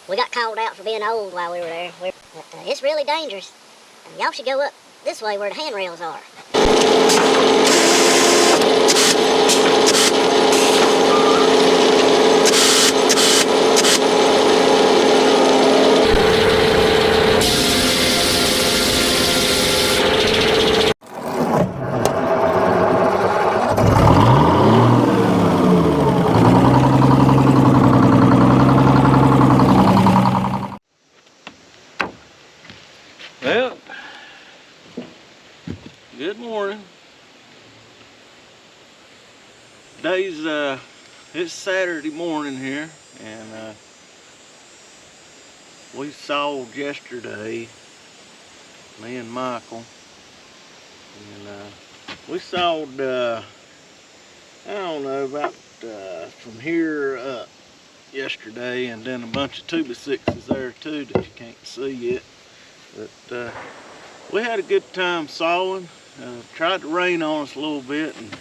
We got called out for being old while we were there. But it's really dangerous. Y'all should go up this way where the handrails are. Well, good morning. It's Saturday morning here, and we sawed yesterday, me and Michael, and we sawed, I don't know, about from here up yesterday, and then a bunch of 2X6's there too that you can't see yet. But we had a good time sawing. Tried to rain on us a little bit, and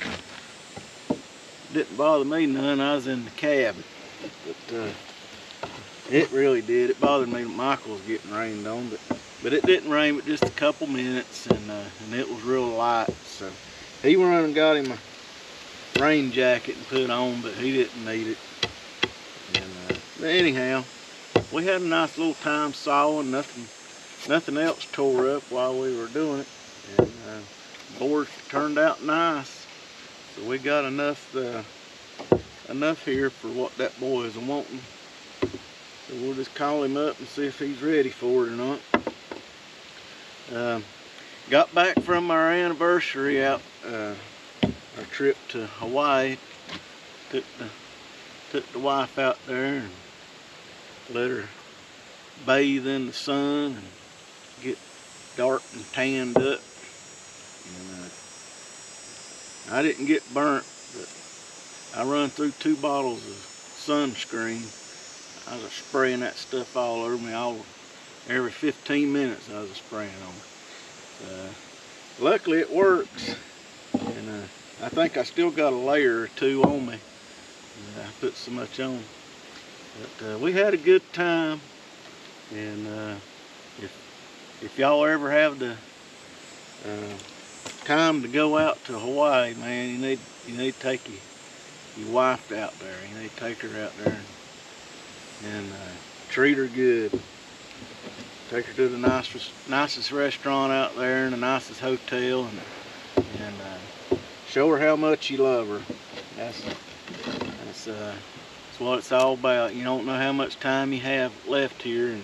didn't bother me none. I was in the cabin, but it really did. It bothered me that Michael was getting rained on, but it didn't rain but just a couple minutes, and it was real light. So he went and got him a rain jacket and put on, but he didn't need it. And but anyhow, we had a nice little time sawing. Nothing else tore up while we were doing it, and boards turned out nice. So we got enough here for what that boy is wanting. So we'll just call him up and see if he's ready for it or not. Got back from our anniversary out, our trip to Hawaii. Took the wife out there and let her bathe in the sun and get dark and tanned up. And I didn't get burnt, but I run through 2 bottles of sunscreen. I was spraying that stuff all over me. Every 15 minutes I was spraying on it. Luckily it works, and I think I still got a layer or 2 on me. I put so much on. But we had a good time, and if y'all ever have the time to go out to Hawaii, man, you need to take your wife out there. You need to take her out there and treat her good. Take her to the nicest restaurant out there and the nicest hotel, and show her how much you love her. That's what it's all about. You don't know how much time you have left here, and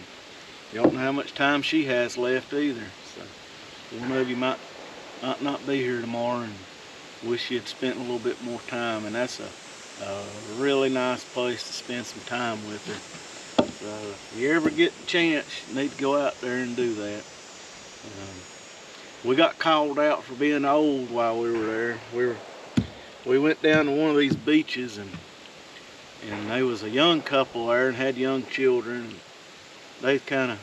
you don't know how much time she has left either. So one of you might not be here tomorrow and wish you had spent a little bit more time, and that's a really nice place to spend some time with her. So if you ever get the chance, you need to go out there and do that. We got called out for being old while we were there. We went down to one of these beaches, and there was a young couple there and had young children. They kind of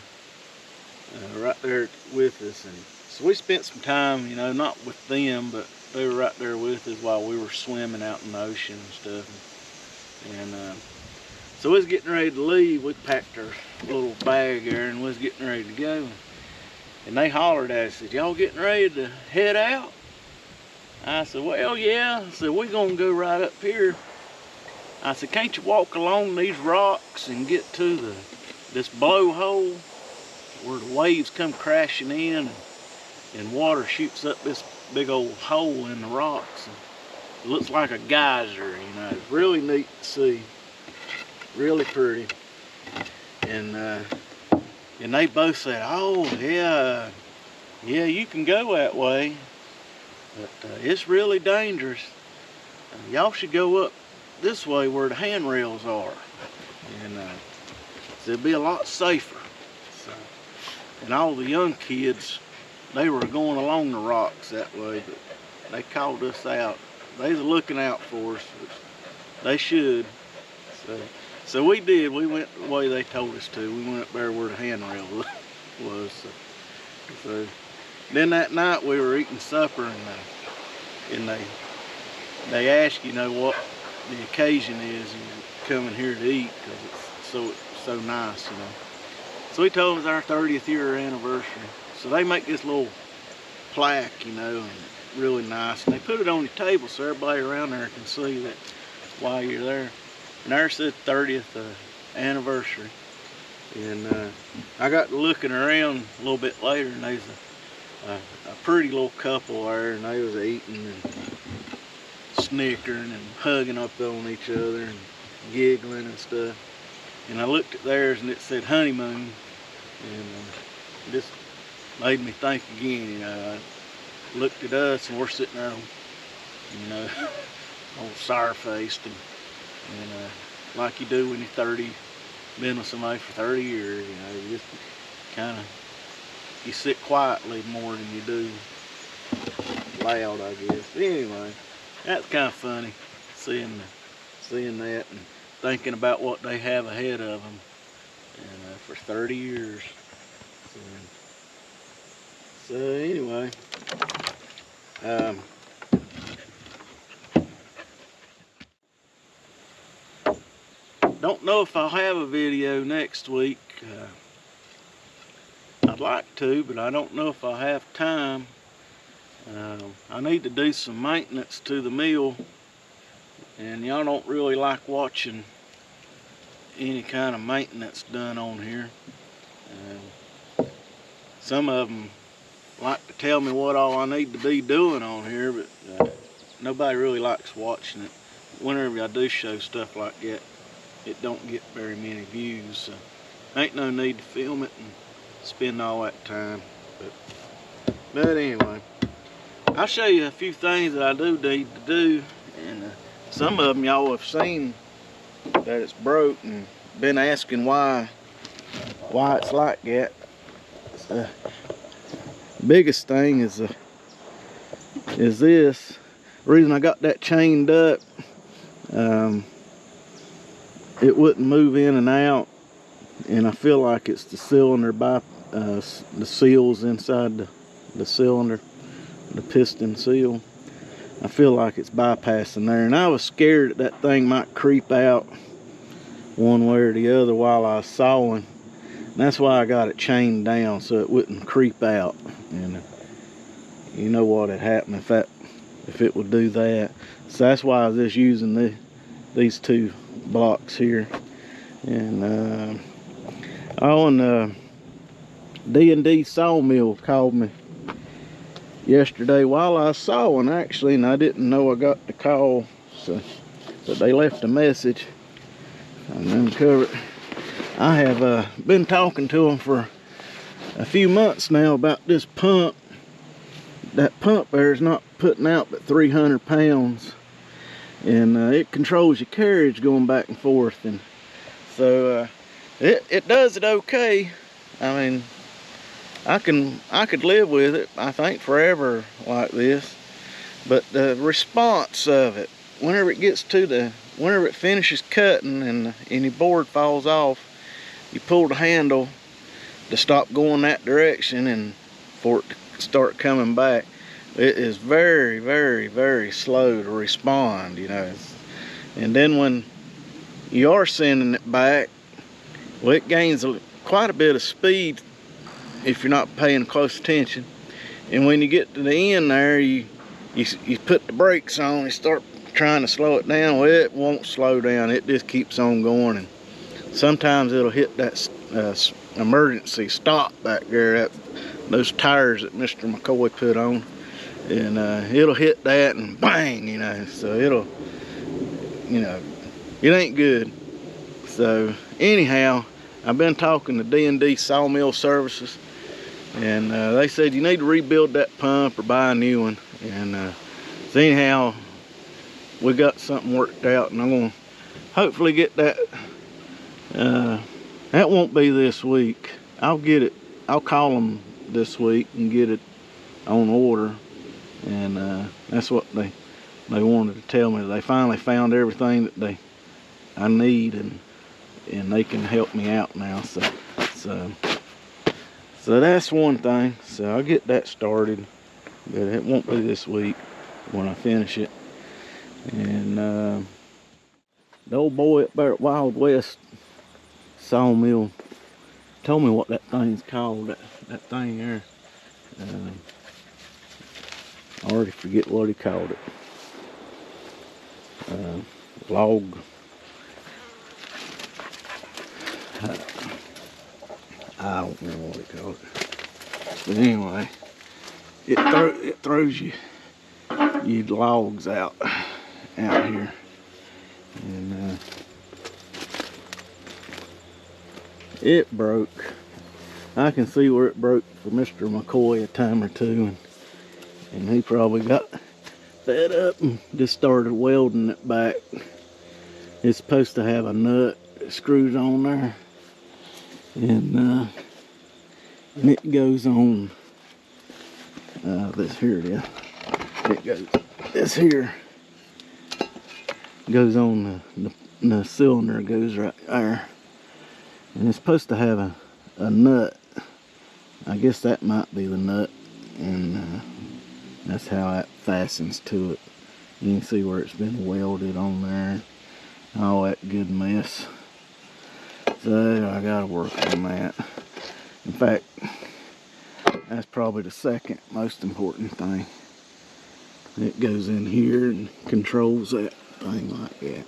right there with us, and so we spent some time, you know, not with them, but they were right there with us while we were swimming out in the ocean and stuff. And so we was getting ready to leave. We packed our little bag there and was getting ready to go, and they hollered at us, said, "Y'all getting ready to head out?" I said, "Well, yeah." I said, "We're gonna go right up here." I said, "Can't you walk along these rocks and get to this blowhole where the waves come crashing in and water shoots up this big old hole in the rocks? And it looks like a geyser, you know. It's really neat to see, really pretty." And they both said, "Oh yeah, you can go that way, but it's really dangerous. Y'all should go up this way where the handrails are, and so it'd be a lot safer." So, and all the young kids, they were going along the rocks that way, but they called us out. They was looking out for us, which they should. So we did. We went the way they told us to. We went up there where the handrail was. So then that night we were eating supper, and they ask, you know, what the occasion is, and you're coming here to eat, because it's so nice, you know. So we told them it's our 30th year anniversary. So they make this little plaque, you know, and really nice. And they put it on the table so everybody around there can see that while you're there. And there said 30th anniversary. And I got to looking around a little bit later, and there's a pretty little couple there, and they was eating and snickering and hugging up on each other and giggling and stuff. And I looked at theirs and it said honeymoon, and this made me think again. You know, I looked at us and we're sitting there, you know, all sour-faced and like you do when you're 30, been with somebody for 30 years. You know, you just kind of, you sit quietly more than you do loud, I guess. But anyway, that's kind of funny seeing that and thinking about what they have ahead of them, and for 30 years. So anyway, don't know if I'll have a video next week. I'd like to, but I don't know if I'll have time. I need to do some maintenance to the mill, and y'all don't really like watching any kind of maintenance done on here. Some of them like to tell me what all I need to be doing on here, but nobody really likes watching it. Whenever I do show stuff like that, it don't get very many views, so ain't no need to film it and spend all that time. But anyway, I'll show you a few things that I do need to do, and some of them y'all have seen that it's broke and been asking why it's like that. The biggest thing is this. The reason I got that chained up, it wouldn't move in and out, and I feel like it's the cylinder the seals inside the cylinder, the piston seal. I feel like it's bypassing there, and I was scared that thing might creep out one way or the other while I was sawing. And that's why I got it chained down, so it wouldn't creep out. And you know what had happened if it would do that. So that's why I was just using these two blocks here. And D&D Sawmill called me yesterday while I was sawing, actually, and I didn't know I got the call, but they left a message. I'm uncovered. I have been talking to them for a few months now about this pump. That pump there is not putting out but 300 pounds, and it controls your carriage going back and forth, and so it does it okay. I mean, I could live with it, I think, forever like this. But the response of it, whenever it finishes cutting and any board falls off, you pull the handle to stop going that direction and for it to start coming back. It is very, very, very slow to respond, you know. And then when you are sending it back, well, it gains quite a bit of speed if you're not paying close attention. And when you get to the end there, you put the brakes on and start trying to slow it down. Well, it won't slow down, it just keeps on going. And sometimes it'll hit that emergency stop back there, those tires that Mr. McCoy put on, and it'll hit that and bang, you know. So it'll, you know, it ain't good. So anyhow, I've been talking to D&D Sawmill Services, and they said you need to rebuild that pump or buy a new one. And so anyhow, we got something worked out, and I'm gonna hopefully get that. That won't be this week. I'll get it. I'll call them this week and get it on order. And that's what they wanted to tell me. They finally found everything that I need, and they can help me out now. So that's one thing. So I'll get that started, but it won't be this week when I finish it. And the old boy up there at Wild West Sawmill told me what that thing's called. That thing there. I already forget what he called it. Log. I don't know what he called it. But anyway, it throws you logs out here, and it broke. I can see where it broke for Mr. McCoy a time or two, and he probably got fed up and just started welding it back. It's supposed to have a nut that screws on there, and it goes on. This here it is. It goes. This here goes on the cylinder. Goes right there, and it's supposed to have a nut. I guess that might be the nut, and that's how it fastens to it. You can see where it's been welded on there. All that good mess. So I gotta work on that. In fact, that's probably the second most important thing. It goes in here and controls that thing like that.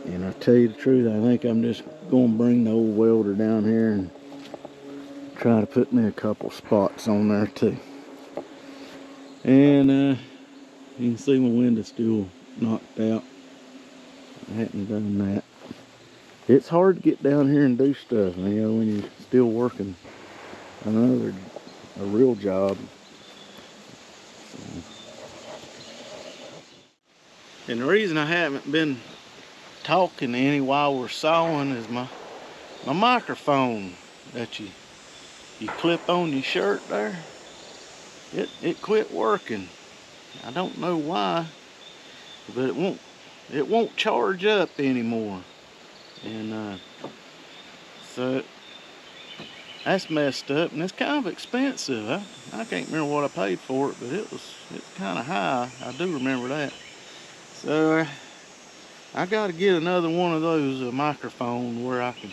And I tell you the truth, I think I'm just going to bring the old welder down here and try to put me a couple spots on there too. And you can see my window's still knocked out. I hadn't done that. It's hard to get down here and do stuff, you know, when you're still working a real job. And the reason I haven't been talking to any while we're sawing is my microphone that you clip on your shirt there. It quit working. I don't know why, but it won't charge up anymore. And so that's messed up, and it's kind of expensive. I can't remember what I paid for it, but it's kind of high. I do remember that. So I got to get another one of those microphones where I can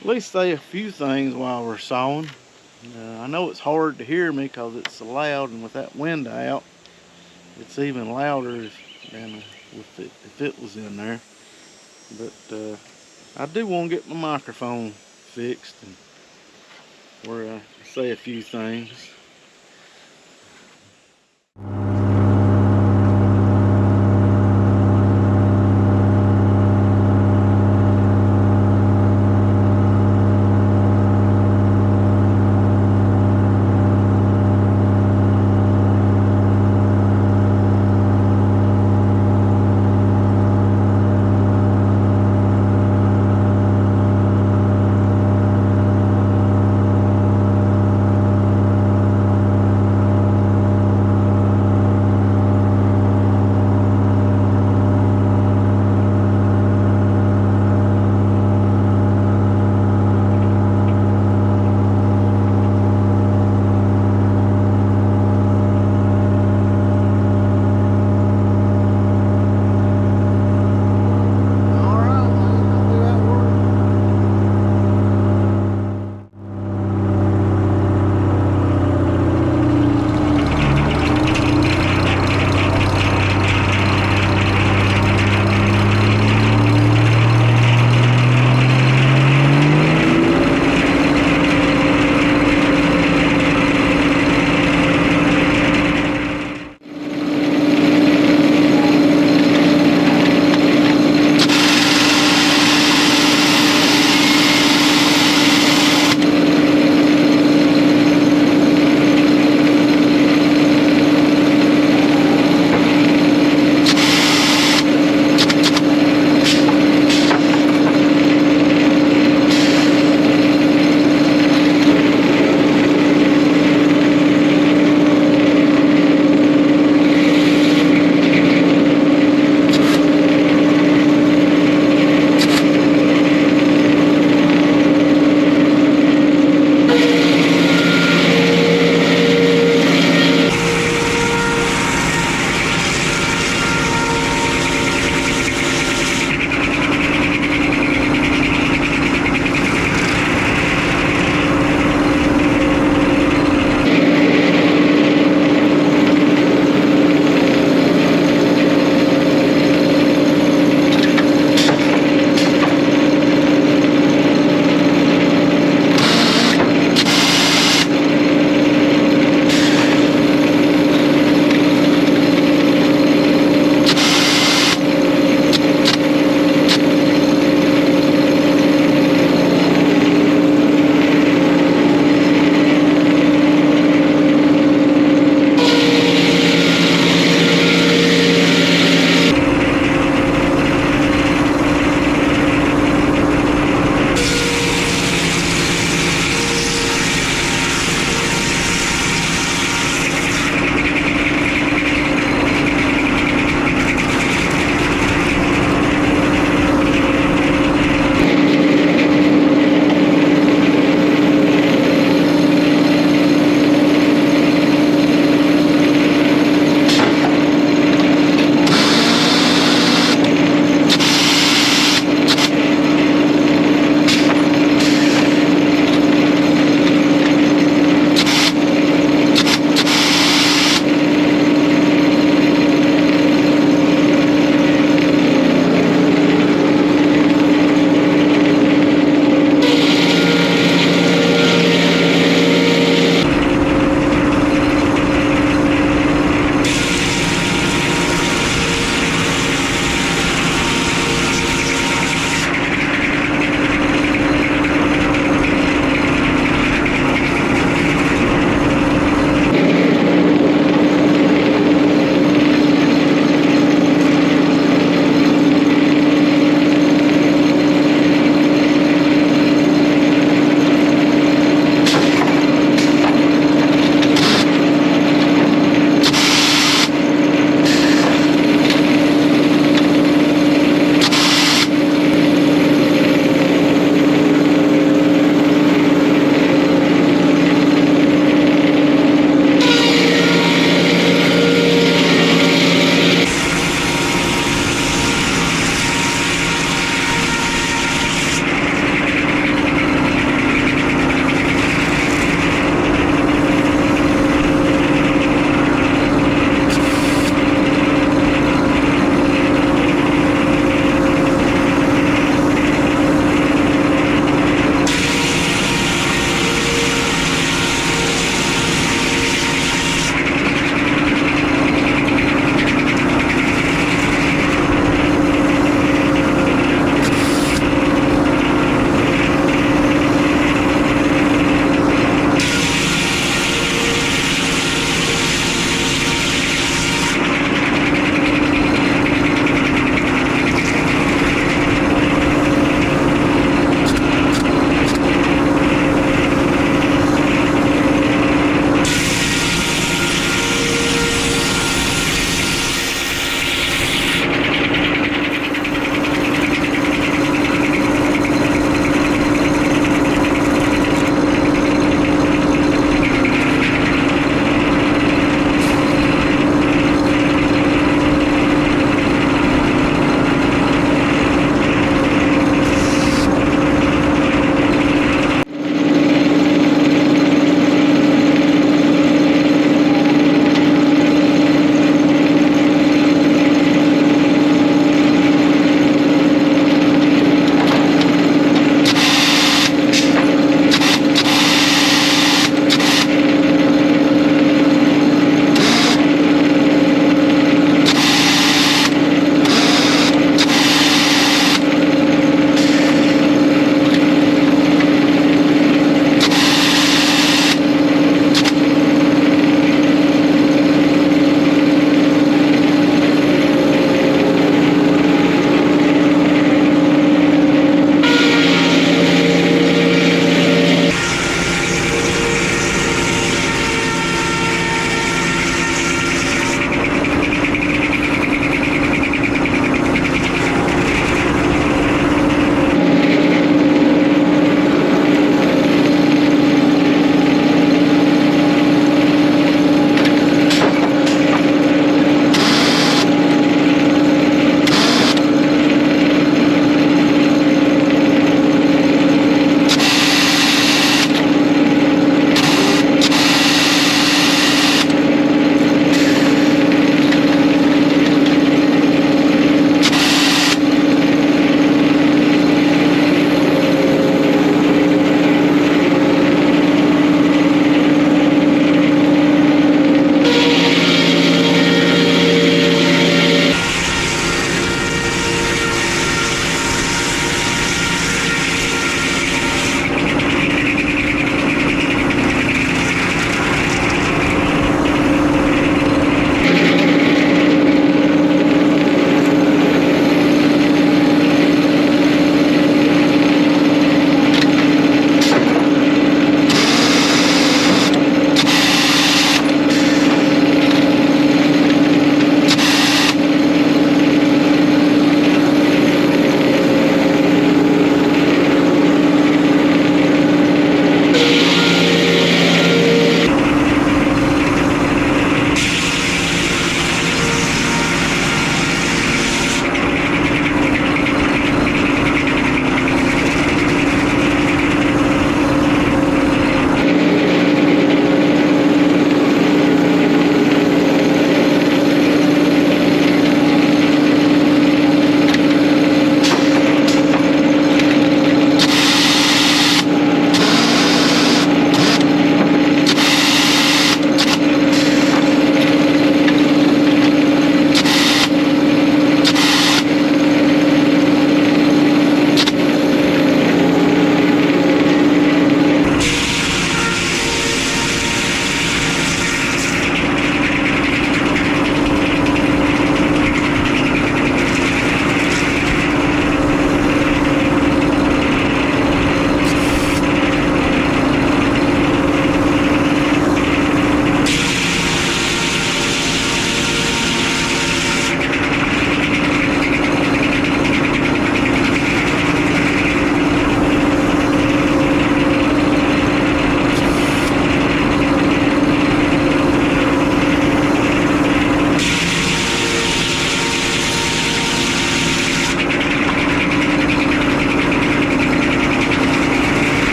at least say a few things while we're sawing. I know it's hard to hear me because it's so loud, and with that wind out, it's even louder than if it was in there. But I do want to get my microphone fixed and where I say a few things.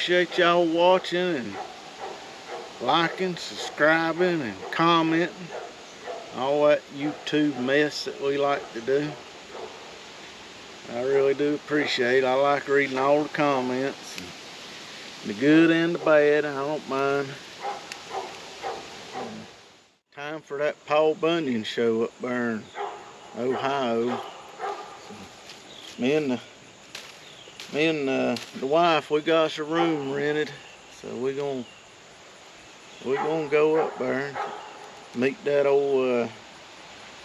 appreciate y'all watching and liking, subscribing, and commenting. All that YouTube mess that we like to do. I really do appreciate it. I like reading all the comments, the good and the bad. I don't mind. Time for that Paul Bunyan show up there in Ohio. Me and the wife, we got us a room rented, so we're gonna go up there and meet that old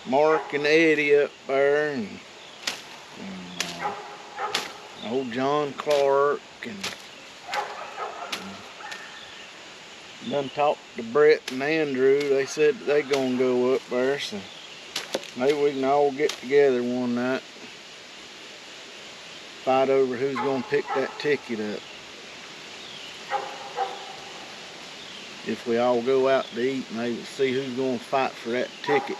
Mark and Eddie up there, and old John Clark, and done talked to Brett and Andrew. They said that they gonna go up there, so maybe we can all get together one night, fight over who's gonna pick that ticket up. If we all go out to eat, maybe see who's gonna fight for that ticket.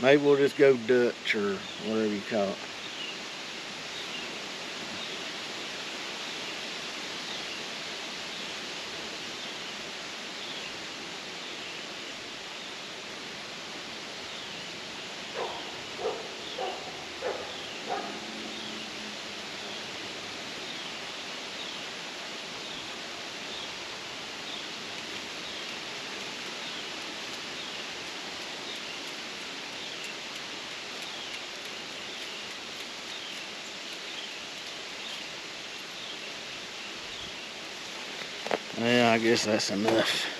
Maybe we'll just go Dutch or whatever you call it. Yeah, I guess that's enough.